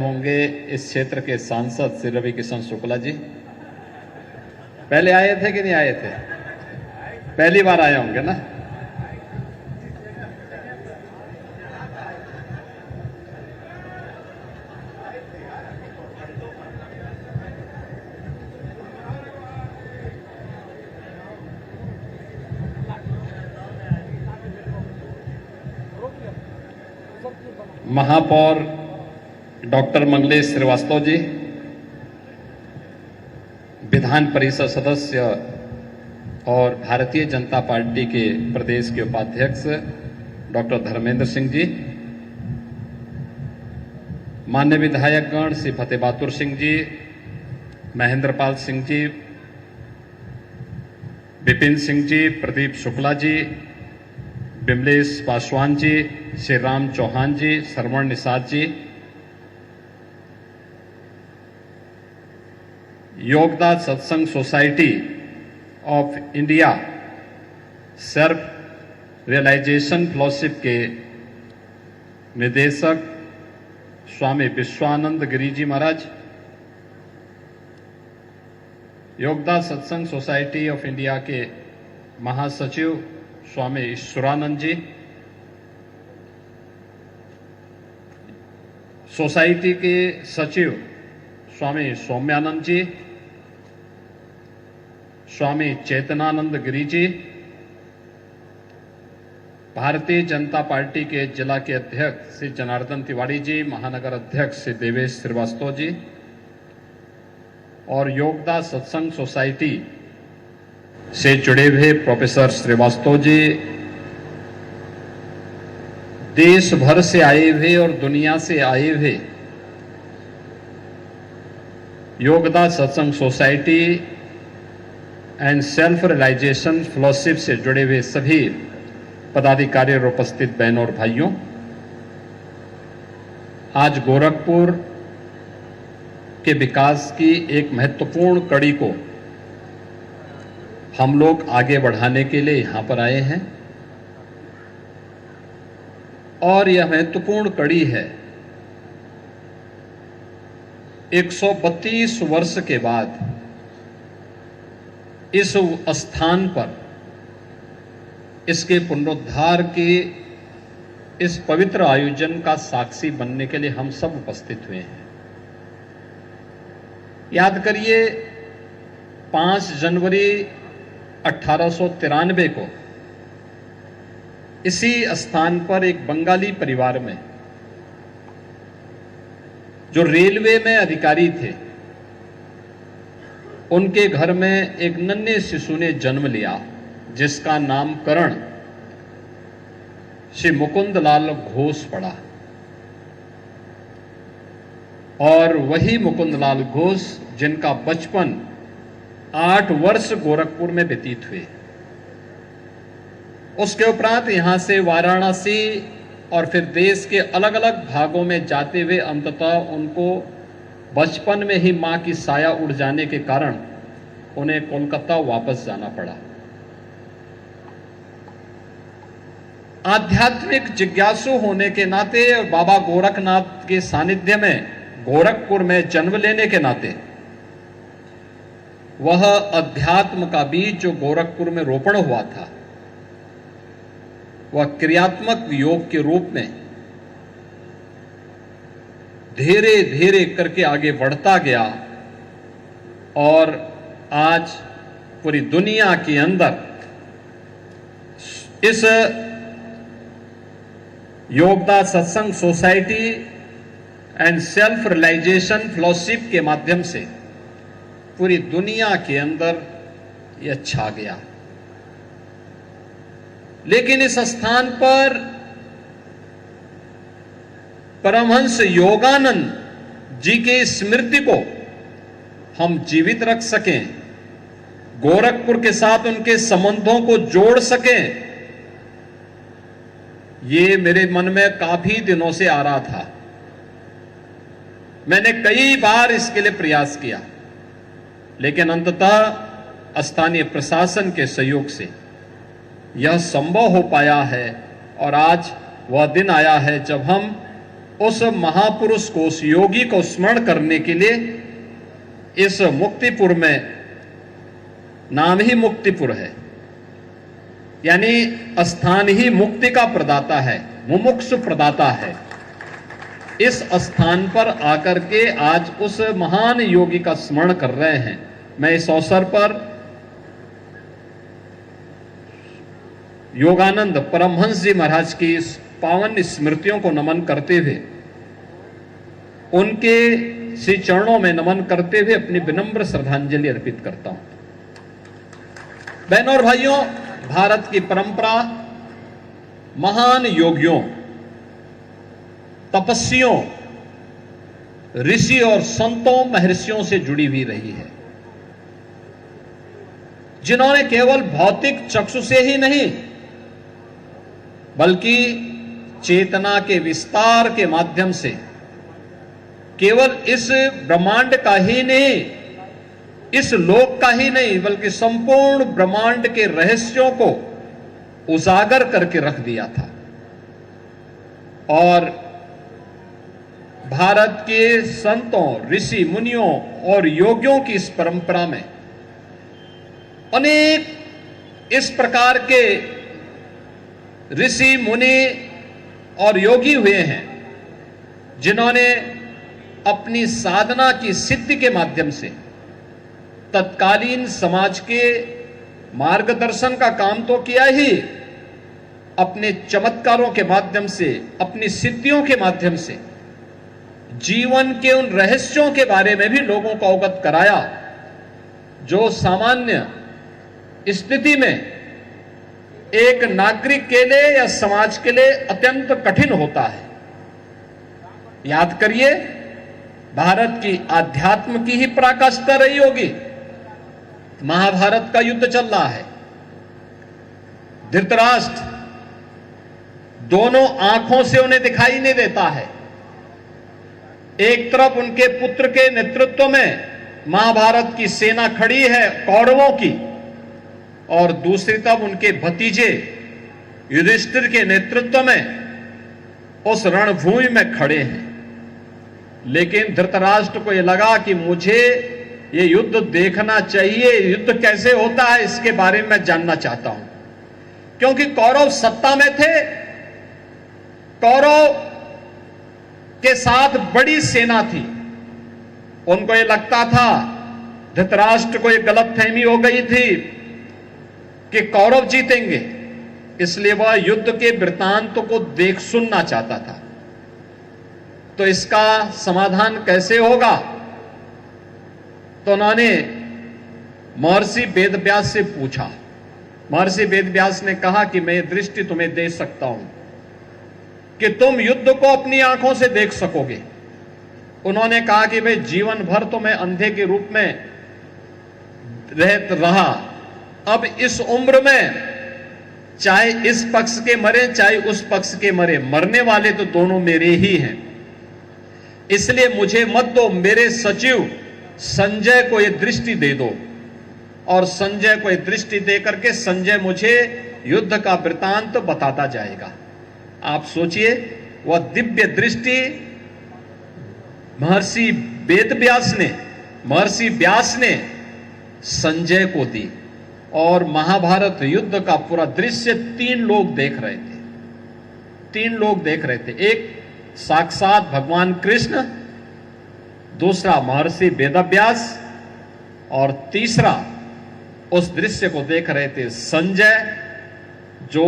होंगे इस क्षेत्र के सांसद श्री रवि किशन शुक्ला जी। पहले आए थे कि नहीं आए थे? पहली बार आए होंगे ना। महापौर डॉक्टर मंगलेश श्रीवास्तव जी, विधान परिषद सदस्य और भारतीय जनता पार्टी के प्रदेश के उपाध्यक्ष डॉक्टर धर्मेंद्र सिंह जी, मान्य विधायकगण श्री फतेह बहादुर सिंह जी, महेंद्रपाल सिंह जी, विपिन सिंह जी, प्रदीप शुक्ला जी, विमलेश पासवान जी, श्री राम चौहान जी, श्रवण Nishad ji, Yogoda Satsanga society of India self realization fellowship के निदेशक स्वामी विश्वानंद गिरी जी महाराज, योगदान सत्संग सोसाइटी ऑफ इंडिया के महासचिव स्वामी ईश्वरानंद जी, सोसाइटी के सचिव स्वामी सौम्यानंद जी, स्वामी चेतनानंद गिरी जी, भारतीय जनता पार्टी के जिला के अध्यक्ष श्री जनार्दन तिवारी जी, महानगर अध्यक्ष श्री देवेश श्रीवास्तव जी और योगदान सत्संग सोसाइटी से जुड़े हुए प्रोफेसर श्रीवास्तव जी, देश भर से आए हुए और दुनिया से आए हुए Yogoda Satsanga society and self realization fellowship से जुड़े हुए सभी पदाधिकारी और उपस्थित बहनों और भाइयों, आज गोरखपुर के विकास की एक महत्वपूर्ण कड़ी को हम लोग आगे बढ़ाने के लिए यहां पर आए हैं और यह महत्वपूर्ण कड़ी है 132 वर्ष के बाद इस स्थान पर इसके पुनरुद्धार के इस पवित्र आयोजन का साक्षी बनने के लिए हम सब उपस्थित हुए हैं। याद करिए 5 जनवरी 1893 को इसी स्थान पर एक बंगाली परिवार में जो रेलवे में अधिकारी थे, उनके घर में एक नन्हे शिशु ने जन्म लिया जिसका नामकरण श्री मुकुंदलाल घोष पड़ा और वही मुकुंदलाल घोष जिनका बचपन 8 वर्ष गोरखपुर में व्यतीत हुए। उसके उपरांत यहां से वाराणसी और फिर देश के अलग अलग भागों में जाते हुए अंततः उनको बचपन में ही मां की साया उड़ जाने के कारण उन्हें कोलकाता वापस जाना पड़ा। आध्यात्मिक जिज्ञासु होने के नाते और बाबा गोरखनाथ के सानिध्य में गोरखपुर में जन्म लेने के नाते वह अध्यात्म का बीज जो गोरखपुर में रोपण हुआ था वह क्रियात्मक योग के रूप में धीरे धीरे करके आगे बढ़ता गया और आज पूरी दुनिया के अंदर इस Yogoda Satsanga society and self realization fellowship के माध्यम से पूरी दुनिया के अंदर यह छा गया। लेकिन इस स्थान पर परमहंस योगानंद जी के स्मृति को हम जीवित रख सकें, गोरखपुर के साथ उनके संबंधों को जोड़ सकें, ये मेरे मन में काफी दिनों से आ रहा था। मैंने कई बार इसके लिए प्रयास किया लेकिन अंततः स्थानीय प्रशासन के सहयोग से यह संभव हो पाया है और आज वह दिन आया है जब हम उस महापुरुष को, उस योगी को स्मरण करने के लिए इस मुक्तिपुर में, नाम ही मुक्तिपुर है, यानी स्थान ही मुक्ति का प्रदाता है, मुमुक्षु प्रदाता है, इस स्थान पर आकर के आज उस महान योगी का स्मरण कर रहे हैं। मैं इस अवसर पर योगानंद परमहंस जी महाराज की इस पावन स्मृतियों को नमन करते हुए, उनके श्री चरणों में नमन करते हुए अपनी विनम्र श्रद्धांजलि अर्पित करता हूं। बहनों और भाइयों, भारत की परंपरा महान योगियों, तपस्वियों, ऋषि और संतों, महर्षियों से जुड़ी हुई रही है, जिन्होंने केवल भौतिक चक्षु से ही नहीं बल्कि चेतना के विस्तार के माध्यम से केवल इस ब्रह्मांड का ही नहीं, इस लोक का ही नहीं, बल्कि संपूर्ण ब्रह्मांड के रहस्यों को उजागर करके रख दिया था। और भारत के संतों, ऋषि मुनियों और योगियों की इस परंपरा में अनेक इस प्रकार के ऋषि मुनि और योगी हुए हैं, जिन्होंने अपनी साधना की सिद्धि के माध्यम से तत्कालीन समाज के मार्गदर्शन का काम तो किया ही, अपने चमत्कारों के माध्यम से, अपनी सिद्धियों के माध्यम से जीवन के उन रहस्यों के बारे में भी लोगों को अवगत कराया, जो सामान्य स्थिति में एक नागरिक के लिए या समाज के लिए अत्यंत कठिन होता है। याद करिए, भारत की आध्यात्म की ही पराकाष्ठा रही होगी। महाभारत का युद्ध चल रहा है, धृतराष्ट्र दोनों आंखों से उन्हें दिखाई नहीं देता है। एक तरफ उनके पुत्र के नेतृत्व में महाभारत की सेना खड़ी है कौरवों की, और दूसरी तरफ उनके भतीजे युधिष्ठिर के नेतृत्व में उस रणभूमि में खड़े हैं। लेकिन धृतराष्ट्र को यह लगा कि मुझे ये युद्ध देखना चाहिए, युद्ध कैसे होता है इसके बारे में मैं जानना चाहता हूं, क्योंकि कौरव सत्ता में थे, कौरव के साथ बड़ी सेना थी। उनको ये लगता था, धृतराष्ट्र को एक गलतफहमी हो गई थी कि कौरव जीतेंगे, इसलिए वह युद्ध के वृत्तांत को देख सुनना चाहता था। तो इसका समाधान कैसे होगा? तो उन्होंने महर्षि वेदव्यास से पूछा। महर्षि वेदव्यास ने कहा कि मैं दृष्टि तुम्हें दे सकता हूं कि तुम युद्ध को अपनी आंखों से देख सकोगे। उन्होंने कहा कि भाई जीवन भर तो मैं अंधे के रूप में रहा, अब इस उम्र में चाहे इस पक्ष के मरे चाहे उस पक्ष के मरे, मरने वाले तो दोनों मेरे ही हैं, इसलिए मुझे मत दो, मेरे सचिव संजय को यह दृष्टि दे दो। और संजय को यह दृष्टि दे करके संजय मुझे युद्ध का वृतांत बताता जाएगा। आप सोचिए, वह दिव्य दृष्टि महर्षि वेदव्यास ने, महर्षि व्यास ने संजय को दी, और महाभारत युद्ध का पूरा दृश्य 3 लोग देख रहे थे। 3 लोग देख रहे थे, एक साक्षात भगवान कृष्ण, दूसरा महर्षि वेदव्यास, और तीसरा उस दृश्य को देख रहे थे संजय, जो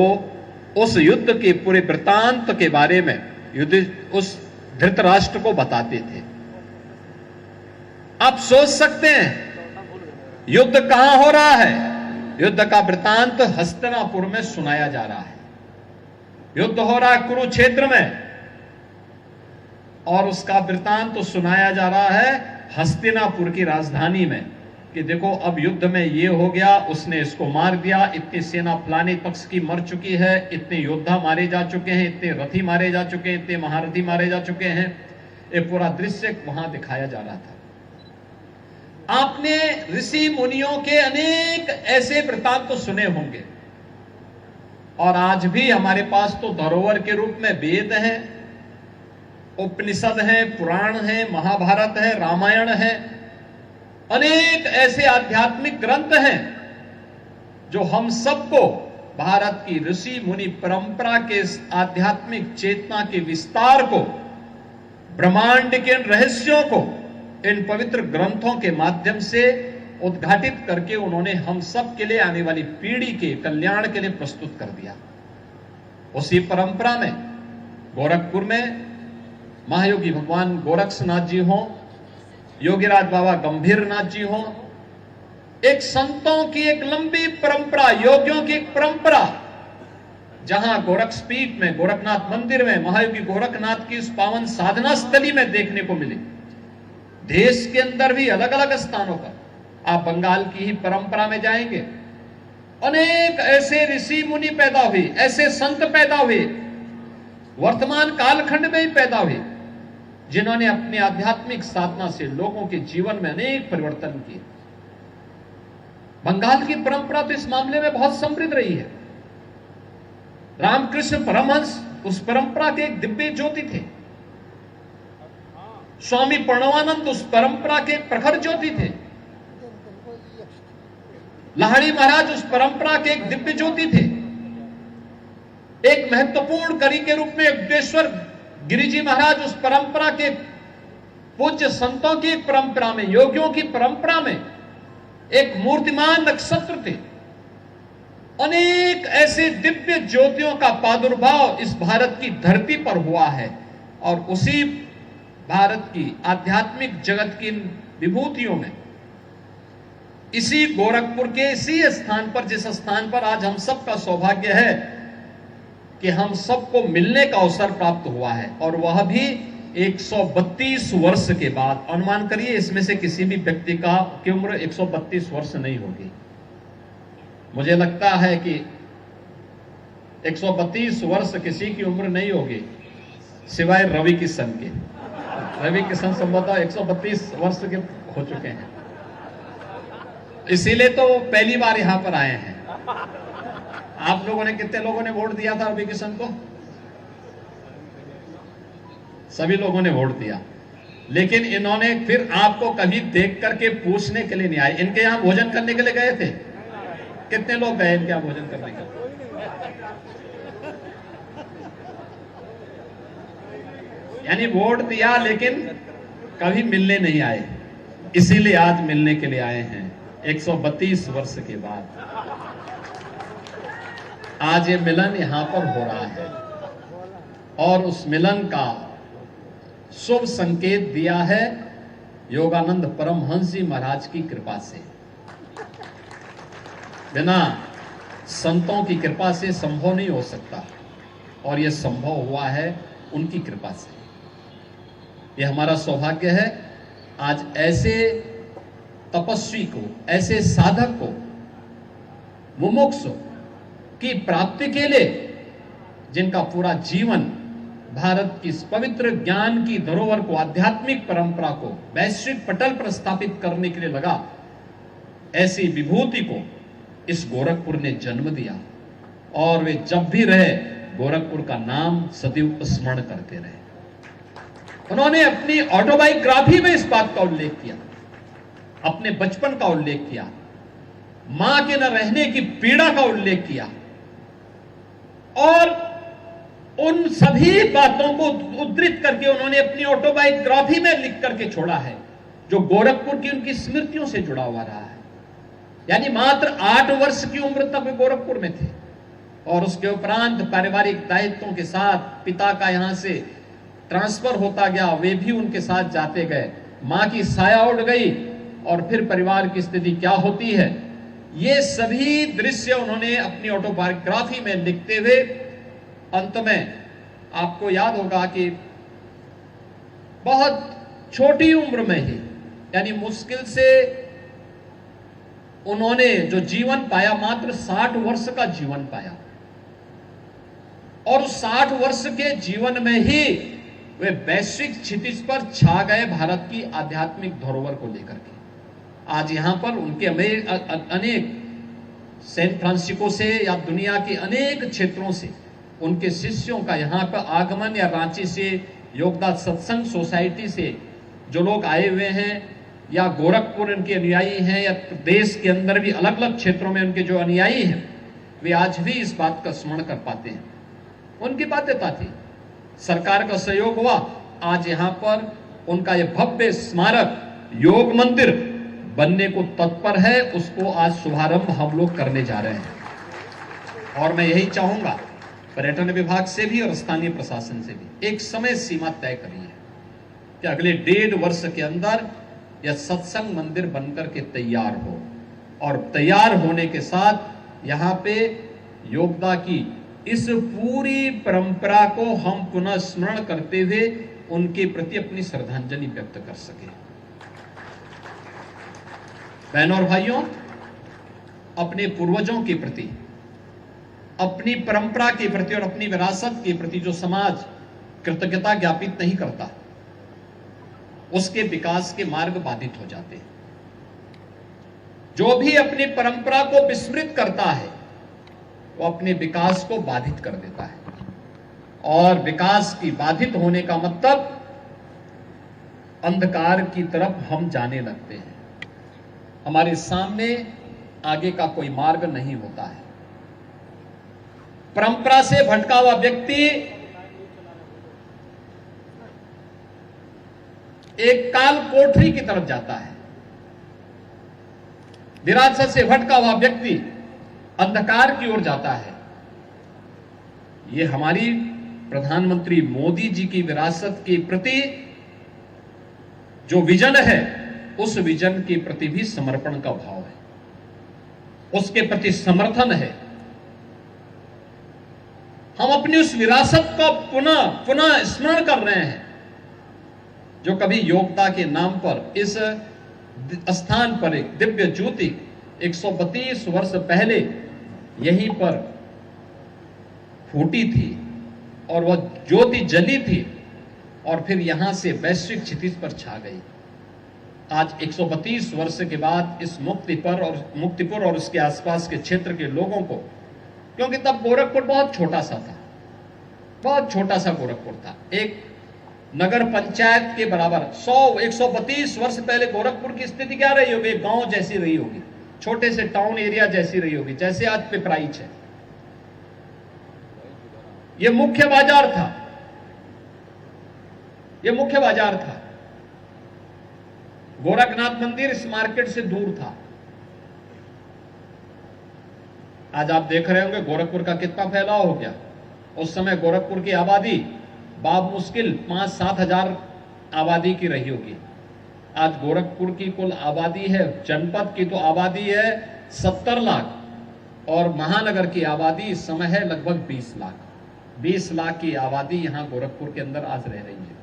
उस युद्ध के पूरे वृतांत के बारे में उस धृतराष्ट्र को बताते थे। आप सोच सकते हैं युद्ध कहां हो रहा है? युद्ध का वृतांत हस्तिनापुर में सुनाया जा रहा है। युद्ध हो रहा है कुरुक्षेत्र में, और उसका वृतांत तो सुनाया जा रहा है हस्तिनापुर की राजधानी में, कि देखो अब युद्ध में ये हो गया, उसने इसको मार दिया, इतनी सेना फलाने पक्ष की मर चुकी है, इतने योद्धा मारे जा चुके हैं, इतने रथी मारे जा चुके हैं, इतने महारथी मारे जा चुके हैं। ये पूरा दृश्य वहां दिखाया जा रहा था। आपने ऋषि मुनियों के अनेक ऐसे वृत्तांत तो सुने होंगे, और आज भी हमारे पास तो धरोहर के रूप में वेद हैं, उपनिषद है, पुराण है, महाभारत है, रामायण है, अनेक ऐसे आध्यात्मिक ग्रंथ हैं जो हम सबको भारत की ऋषि मुनि परंपरा के आध्यात्मिक चेतना के विस्तार को, ब्रह्मांड के रहस्यों को इन पवित्र ग्रंथों के माध्यम से उद्घाटित करके उन्होंने हम सब के लिए, आने वाली पीढ़ी के कल्याण के लिए प्रस्तुत कर दिया। उसी परंपरा में गोरखपुर में महायोगी भगवान गोरक्षनाथ जी हों, योगीराज बाबा गंभीरनाथ जी हों, एक संतों की एक लंबी परंपरा, योगियों की एक परंपरा, जहां गोरक्षपीठ में, गोरखनाथ मंदिर में महायोगी गोरखनाथ की उस पावन साधना स्थली में देखने को मिली। देश के अंदर भी अलग अलग स्थानों पर, आप बंगाल की ही परंपरा में जाएंगे, अनेक ऐसे ऋषि मुनि पैदा हुए, ऐसे संत पैदा हुए, वर्तमान कालखंड में ही पैदा हुए, जिन्होंने अपनी आध्यात्मिक साधना से लोगों के जीवन में अनेक परिवर्तन किए। बंगाल की परंपरा तो इस मामले में बहुत समृद्ध रही है। रामकृष्ण परमहंस उस परंपरा के एक दिव्य ज्योति थे। स्वामी प्रणवानंद उस परंपरा के प्रखर ज्योति थे। लाहिड़ी महाराज उस परंपरा के एक दिव्य ज्योति थे। एक महत्वपूर्ण कड़ी के रूप में योगेश्वर गिरिजी महाराज उस परंपरा के पूज्य संतों की परंपरा में, योगियों की परंपरा में एक मूर्तिमान नक्षत्र थे। अनेक ऐसे दिव्य ज्योतियों का प्रादुर्भाव इस भारत की धरती पर हुआ है और उसी भारत की आध्यात्मिक जगत की विभूतियों में, इसी गोरखपुर के इसी स्थान पर, जिस स्थान पर आज हम सबका सौभाग्य है कि हम सबको मिलने का अवसर प्राप्त हुआ है, और वह भी 132 वर्ष के बाद। अनुमान करिए इसमें से किसी भी व्यक्ति की उम्र 132 वर्ष नहीं होगी। मुझे लगता है कि 132 वर्ष किसी की उम्र नहीं होगी सिवाय रवि किशन के। रवि किशन संभवतः 132 वर्ष के हो चुके हैं, इसीलिए तो पहली बार यहां पर आए हैं। आप लोगों ने, कितने लोगों ने वोट दिया था रवि किशन को? सभी लोगों ने वोट दिया, लेकिन इन्होंने फिर आपको कभी देख करके पूछने के लिए नहीं आए। इनके यहां भोजन करने के लिए गए थे? कितने लोग गए इनके यहां भोजन करने के लिए? यानी वोट दिया लेकिन कभी मिलने नहीं आए, इसीलिए आज मिलने के लिए आए हैं 132 वर्ष के बाद। आज ये मिलन यहां पर हो रहा है और उस मिलन का शुभ संकेत दिया है योगानंद परमहंस जी महाराज की कृपा से। बिना संतों की कृपा से संभव नहीं हो सकता, और यह संभव हुआ है उनकी कृपा से। यह हमारा सौभाग्य है आज ऐसे तपस्वी को, ऐसे साधक को, मुमुक्षु की प्राप्ति के लिए, जिनका पूरा जीवन भारत की इस पवित्र ज्ञान की धरोहर को, आध्यात्मिक परंपरा को वैश्विक पटल पर स्थापित करने के लिए लगा, ऐसी विभूति को इस गोरखपुर ने जन्म दिया, और वे जब भी रहे गोरखपुर का नाम सदैव स्मरण करते रहे। उन्होंने अपनी ऑटोबायोग्राफी में इस बात का उल्लेख किया, अपने बचपन का उल्लेख किया, मां के न रहने की पीड़ा का उल्लेख किया, और उन सभी बातों को उद्धृत करके उन्होंने अपनी ऑटोबायोग्राफी में लिख करके छोड़ा है, जो गोरखपुर की उनकी स्मृतियों से जुड़ा हुआ रहा है। यानी मात्र 8 वर्ष की उम्र तक वे गोरखपुर में थे, और उसके उपरांत पारिवारिक दायित्वों के साथ पिता का यहां से ट्रांसफर होता गया, वे भी उनके साथ जाते गए, मां की साया उड़ गई, और फिर परिवार की स्थिति क्या होती है, ये सभी दृश्य उन्होंने अपनी ऑटोबायोग्राफी में लिखते हुए अंत में, आपको याद होगा कि बहुत छोटी उम्र में ही, यानी मुश्किल से उन्होंने जो जीवन पाया, मात्र 60 वर्ष का जीवन पाया, और 60 वर्ष के जीवन में ही वे वैश्विक क्षितिज पर छा गए भारत की आध्यात्मिक धरोहर को लेकर के। आज यहां पर उनके अनेक सैन फ्रांसिस्को से या दुनिया के अनेक क्षेत्रों से उनके शिष्यों का यहां पर आगमन, या रांची से योगदा सत्संग सोसाइटी से जो लोग आए हुए हैं या गोरखपुर इनके अनुयायी हैं या देश के अंदर भी अलग अलग क्षेत्रों में उनके जो अनुयायी हैं, वे आज भी इस बात का स्मरण कर पाते हैं। उनकी बाध्यता थी, सरकार का सहयोग हुआ, आज यहां पर उनका यह भव्य स्मारक योग मंदिर बनने को तत्पर है। उसको आज शुभारंभ हम लोग करने जा रहे हैं और मैं यही चाहूंगा पर्यटन विभाग से भी और स्थानीय प्रशासन से भी एक समय सीमा तय करिए कि अगले 1.5 वर्ष के अंदर यह सत्संग मंदिर बनकर के तैयार हो और तैयार होने के साथ यहां पे योगदा की इस पूरी परंपरा को हम पुनः स्मरण करते हुए उनके प्रति अपनी श्रद्धांजलि व्यक्त कर सके। बहनों और भाइयों, अपने पूर्वजों के प्रति, अपनी परंपरा के प्रति और अपनी विरासत के प्रति जो समाज कृतज्ञता ज्ञापित नहीं करता, उसके विकास के मार्ग बाधित हो जाते हैं। जो भी अपनी परंपरा को विस्मृत करता है वो अपने विकास को बाधित कर देता है और विकास की बाधित होने का मतलब अंधकार की तरफ हम जाने लगते हैं। हमारे सामने आगे का कोई मार्ग नहीं होता है। परंपरा से भटका हुआ व्यक्ति एक काल कोठरी की तरफ जाता है। विरासत से भटका हुआ व्यक्ति अंधकार की ओर जाता है। यह हमारी प्रधानमंत्री मोदी जी की विरासत के प्रति जो विजन है, उस विजन के प्रति भी समर्पण का भाव है, उसके प्रति समर्थन है। हम अपनी उस विरासत का पुनः पुनः स्मरण कर रहे हैं जो कभी योगदा के नाम पर इस स्थान पर एक दिव्य ज्योति 132 वर्ष पहले यहीं पर फूटी थी और वह ज्योति जली थी और फिर यहां से वैश्विक क्षितिज पर छा गई। आज 132 वर्ष के बाद इस मुक्तिपुर और उसके आसपास के क्षेत्र के लोगों को, क्योंकि तब गोरखपुर बहुत छोटा सा था, बहुत छोटा सा गोरखपुर था, एक नगर पंचायत के बराबर। 132 वर्ष पहले गोरखपुर की स्थिति क्या रही होगी? गांव जैसी रही होगी, छोटे से टाउन एरिया जैसी रही होगी, जैसे आज पिपराइच है। यह मुख्य बाजार था, यह मुख्य बाजार था। गोरखनाथ मंदिर इस मार्केट से दूर था। आज आप देख रहे होंगे गोरखपुर का कितना फैलाव हो गया। उस समय गोरखपुर की आबादी बाब मुश्किल 5-7 हजार आबादी की रही होगी। आज गोरखपुर की कुल आबादी है, जनपद की तो आबादी है 70 लाख और महानगर की आबादी इस समय है लगभग 20 लाख। 20 लाख की आबादी यहां गोरखपुर के अंदर आज रह रही है।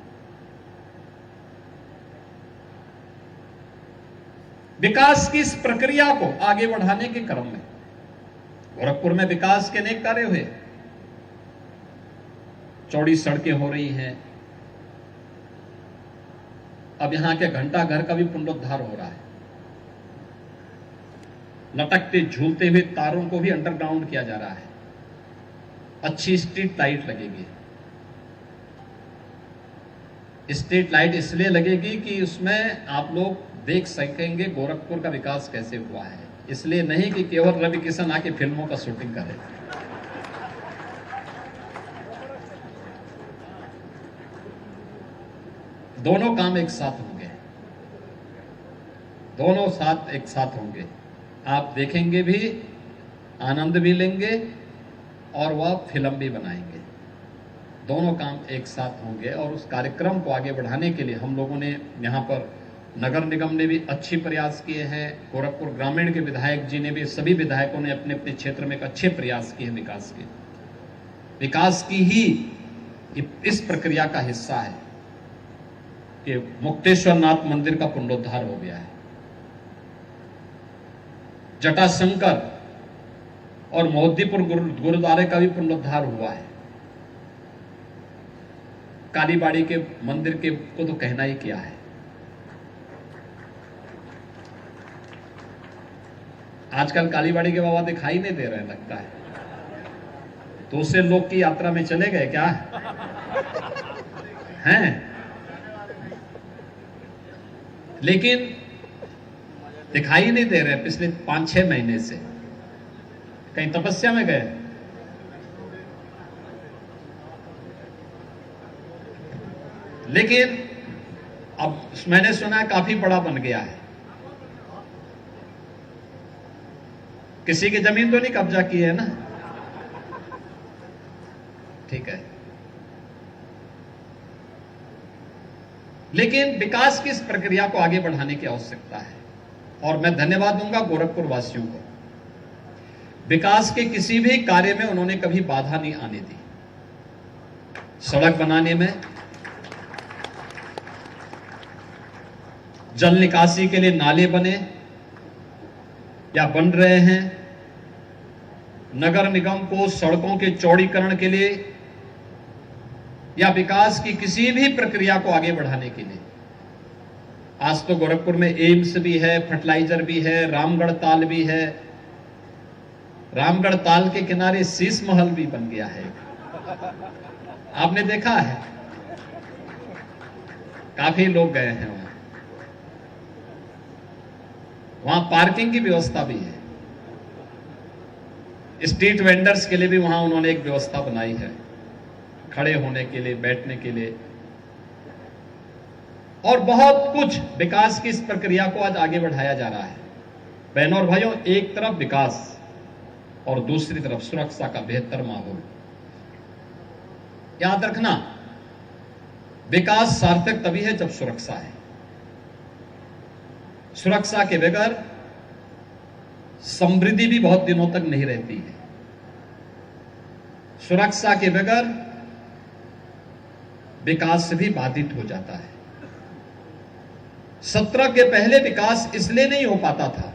विकास की इस प्रक्रिया को आगे बढ़ाने के क्रम में गोरखपुर में विकास के अनेक कार्य हुए। चौड़ी सड़कें हो रही हैं, अब यहां के घंटा घर का भी पुनरुद्धार हो रहा है। लटकते झूलते हुए तारों को भी अंडरग्राउंड किया जा रहा है। अच्छी स्ट्रीट लाइट लगेगी। स्ट्रीट लाइट इसलिए लगेगी कि उसमें आप लोग देख सकेंगे गोरखपुर का विकास कैसे हुआ है, इसलिए नहीं कि केवल रवि किशन आके फिल्मों का शूटिंग करे। दोनों काम एक साथ होंगे, दोनों साथ एक साथ होंगे। आप देखेंगे भी, आनंद भी लेंगे और वह फिल्म भी बनाएंगे। दोनों काम एक साथ होंगे और उस कार्यक्रम को आगे बढ़ाने के लिए हम लोगों ने यहाँ पर नगर निगम ने भी अच्छे प्रयास किए हैं। गोरखपुर ग्रामीण के विधायक जी ने भी, सभी विधायकों ने अपने अपने क्षेत्र में एक अच्छे प्रयास किए हैं। विकास की ही इस प्रक्रिया का हिस्सा है कि मुक्तेश्वर नाथ मंदिर का पुनरुद्धार हो गया है। जटाशंकर और मोहद्दीपुर गुरुद्वारे का भी पुनरुद्धार हुआ है। कालीबाड़ी के मंदिर के को तो कहना ही क्या है। आजकल कालीबाड़ी के बाबा दिखाई नहीं दे रहे, लगता है दूसरे लोग की यात्रा में चले गए क्या? हैं, लेकिन दिखाई नहीं दे रहे पिछले 5-6 महीने से। कहीं तपस्या में गए, लेकिन अब मैंने सुना काफी बड़ा बन गया है। किसी की जमीन तो नहीं कब्जा की है ना? ठीक है, लेकिन विकास की इस प्रक्रिया को आगे बढ़ाने की आवश्यकता है। और मैं धन्यवाद दूंगा गोरखपुर वासियों को। विकास के किसी भी कार्य में उन्होंने कभी बाधा नहीं आने दी। सड़क बनाने में, जल निकासी के लिए नाले बने या बन रहे हैं, नगर निगम को सड़कों के चौड़ीकरण के लिए या विकास की किसी भी प्रक्रिया को आगे बढ़ाने के लिए। आज तो गोरखपुर में एम्स भी है, फर्टिलाइजर भी है, रामगढ़ ताल भी है। रामगढ़ ताल के किनारे शीश महल भी बन गया है, आपने देखा है? काफी लोग गए हैं वहां। वहां पार्किंग की व्यवस्था भी है, स्ट्रीट वेंडर्स के लिए भी वहां उन्होंने एक व्यवस्था बनाई है, खड़े होने के लिए, बैठने के लिए, और बहुत कुछ विकास की इस प्रक्रिया को आज आगे बढ़ाया जा रहा है। बहनों और भाइयों, एक तरफ विकास और दूसरी तरफ सुरक्षा का बेहतर माहौल। याद रखना, विकास सार्थक तभी है जब सुरक्षा है। सुरक्षा के बगैर समृद्धि भी बहुत दिनों तक नहीं रहती है। सुरक्षा के बगैर विकास भी बाधित हो जाता है। 17 के पहले विकास इसलिए नहीं हो पाता था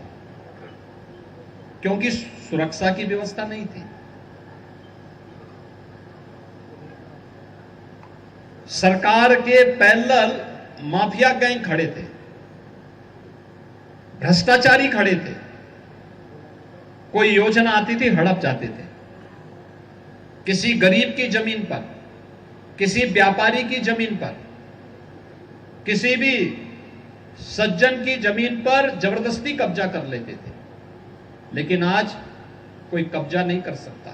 क्योंकि सुरक्षा की व्यवस्था नहीं थी। सरकार के पैरेलल माफिया गैंग खड़े थे, भ्रष्टाचारी खड़े थे। कोई योजना आती थी, हड़प जाते थे। किसी गरीब की जमीन पर, किसी व्यापारी की जमीन पर, किसी भी सज्जन की जमीन पर जबरदस्ती कब्जा कर लेते थे। लेकिन आज कोई कब्जा नहीं कर सकता।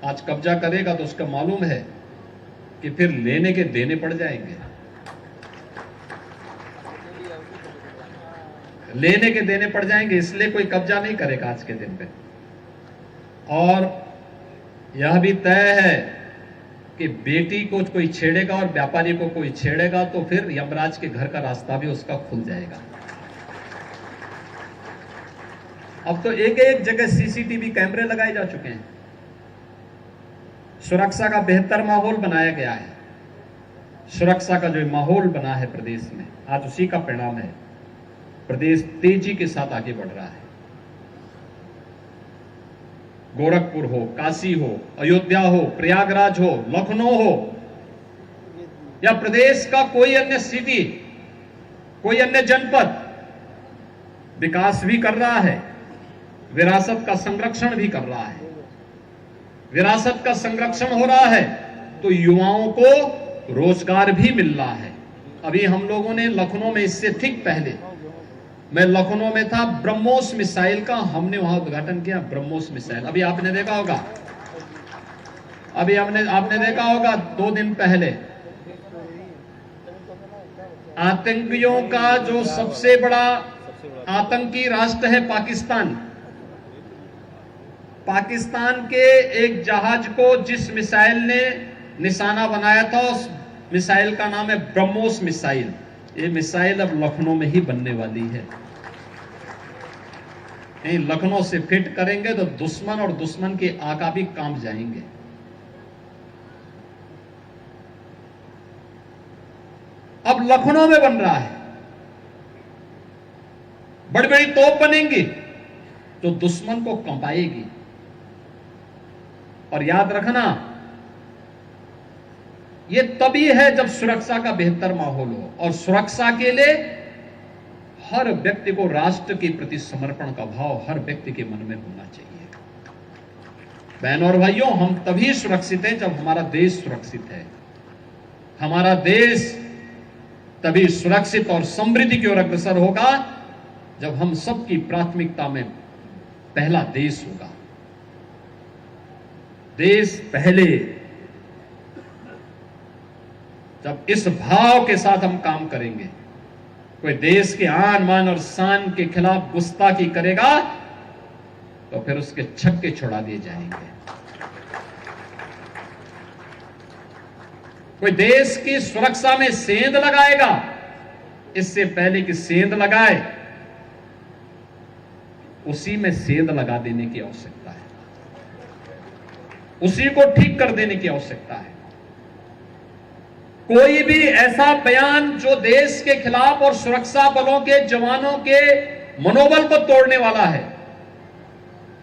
आज कब्जा करेगा तो उसका मालूम है कि फिर लेने के देने पड़ जाएंगे, लेने के देने पड़ जाएंगे, इसलिए कोई कब्जा नहीं करेगा आज के दिन पे। और यह भी तय है कि बेटी को कोई छेड़ेगा और व्यापारी को कोई छेड़ेगा तो फिर यमराज के घर का रास्ता भी उसका खुल जाएगा। अब तो एक एक जगह सीसीटीवी कैमरे लगाए जा चुके हैं। सुरक्षा का बेहतर माहौल बनाया गया है। सुरक्षा का जो माहौल बना है प्रदेश में, आज उसी का परिणाम है। प्रदेश तेजी के साथ आगे बढ़ रहा है। गोरखपुर हो, काशी हो, अयोध्या हो, प्रयागराज हो, लखनऊ हो या प्रदेश का कोई अन्य सिटी, कोई अन्य जनपद विकास भी कर रहा है, विरासत का संरक्षण भी कर रहा है। विरासत का संरक्षण हो रहा है तो युवाओं को रोजगार भी मिल रहा है। अभी हम लोगों ने लखनऊ में, इससे ठीक पहले मैं लखनऊ में था, ब्रह्मोस मिसाइल का हमने वहां उद्घाटन किया। ब्रह्मोस मिसाइल अभी आपने देखा होगा, अभी आपने देखा होगा 2 दिन पहले आतंकियों का जो सबसे बड़ा आतंकी राष्ट्र है पाकिस्तान, पाकिस्तान के एक जहाज को जिस मिसाइल ने निशाना बनाया था, उस मिसाइल का नाम है ब्रह्मोस मिसाइल। ये मिसाइल अब लखनऊ में ही बनने वाली है। नहीं, लखनऊ से फिट करेंगे तो दुश्मन और दुश्मन के आका भी कांप जाएंगे। अब लखनऊ में बन रहा है, बड़ी बड़ी तोप बनेंगी तो दुश्मन को कंपाएगी। और याद रखना, ये तभी है जब सुरक्षा का बेहतर माहौल हो। और सुरक्षा के लिए हर व्यक्ति को राष्ट्र के प्रति समर्पण का भाव हर व्यक्ति के मन में होना चाहिए। बहनों और भाइयों, हम तभी सुरक्षित हैं जब हमारा देश सुरक्षित है। हमारा देश तभी सुरक्षित और समृद्धि की ओर अग्रसर होगा जब हम सबकी प्राथमिकता में पहला देश होगा। देश पहले। जब इस भाव के साथ हम काम करेंगे, कोई देश के आन मान और शान के खिलाफ गुस्ताखी करेगा तो फिर उसके छक्के छुड़ा दिए जाएंगे। कोई देश की सुरक्षा में सेंध लगाएगा, इससे पहले कि सेंध लगाए उसी में सेंध लगा देने की आवश्यकता है, उसी को ठीक कर देने की आवश्यकता है। कोई भी ऐसा बयान जो देश के खिलाफ और सुरक्षा बलों के जवानों के मनोबल को तोड़ने वाला है,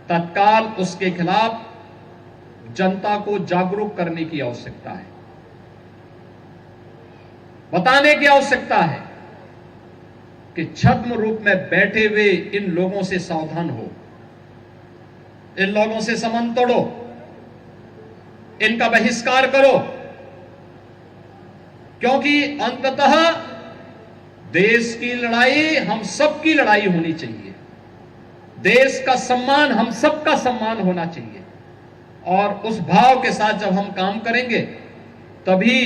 तत्काल उसके खिलाफ जनता को जागरूक करने की आवश्यकता है, बताने की आवश्यकता है कि छद्म रूप में बैठे हुए इन लोगों से सावधान हो, इन लोगों से संबंध तोड़ो, इनका बहिष्कार करो, क्योंकि अंततः देश की लड़ाई हम सबकी लड़ाई होनी चाहिए। देश का सम्मान हम सबका सम्मान होना चाहिए। और उस भाव के साथ जब हम काम करेंगे तभी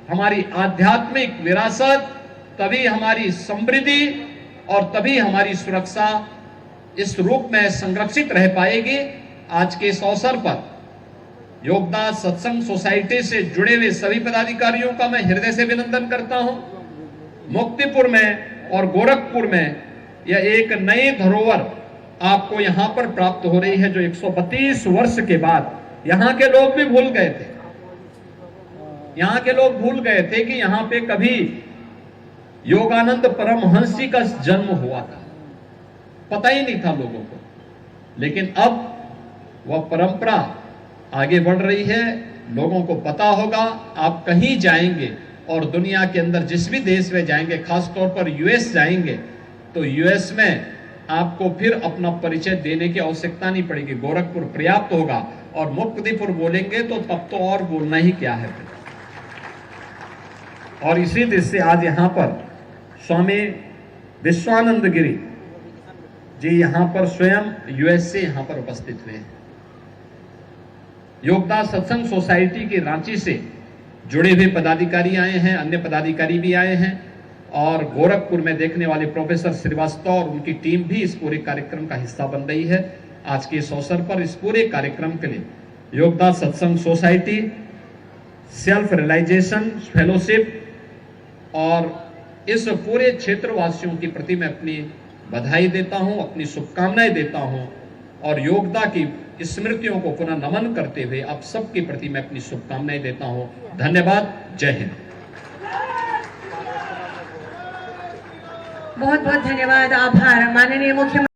हमारी आध्यात्मिक विरासत, तभी हमारी समृद्धि और तभी हमारी सुरक्षा इस रूप में संरक्षित रह पाएगी। आज के इस अवसर पर योगदा सत्संग सोसाइटी से जुड़े हुए सभी पदाधिकारियों का मैं हृदय से अभिनंदन करता हूं। मुक्तिपुर में और गोरखपुर में यह एक नई धरोहर आपको यहां पर प्राप्त हो रही है, जो 132 वर्ष के बाद यहां के लोग भी भूल गए थे। यहां के लोग भूल गए थे कि यहां पे कभी योगानंद परमहंस जी का जन्म हुआ था, पता ही नहीं था लोगों को। लेकिन अब वह परंपरा आगे बढ़ रही है, लोगों को पता होगा। आप कहीं जाएंगे और दुनिया के अंदर जिस भी देश में जाएंगे, खासतौर पर यूएस जाएंगे, तो यूएस में आपको फिर अपना परिचय देने की आवश्यकता नहीं पड़ेगी। गोरखपुर पर्याप्त होगा, और मुक्तिपुर बोलेंगे तो तब तो और बोलना ही क्या है। और इसी दृष्टि से आज यहाँ पर स्वामी विश्वानंद गिरी जी यहाँ पर स्वयं यूएस से यहाँ पर उपस्थित हुए हैं। योगदा सत्संग सोसाइटी की रांची से जुड़े हुए पदाधिकारी आए हैं, अन्य पदाधिकारी भी आए हैं, और गोरखपुर में देखने वाले प्रोफेसर श्रीवास्तव और उनकी टीम भी इस पूरे कार्यक्रम का हिस्सा बन रही है। आज के इस अवसर पर इस पूरे कार्यक्रम के लिए योगदा सत्संग सोसाइटी, सेल्फ रियलाइजेशन फेलोशिप और इस पूरे क्षेत्रवासियों के प्रति मैं अपनी बधाई देता हूं, अपनी शुभकामनाएं देता हूं, और योगदा की स्मृतियों को पुनः नमन करते हुए आप सबके प्रति मैं अपनी शुभकामनाएं देता हूं। धन्यवाद। जय हिंद। बहुत बहुत धन्यवाद, आभार माननीय मुख्यमंत्री।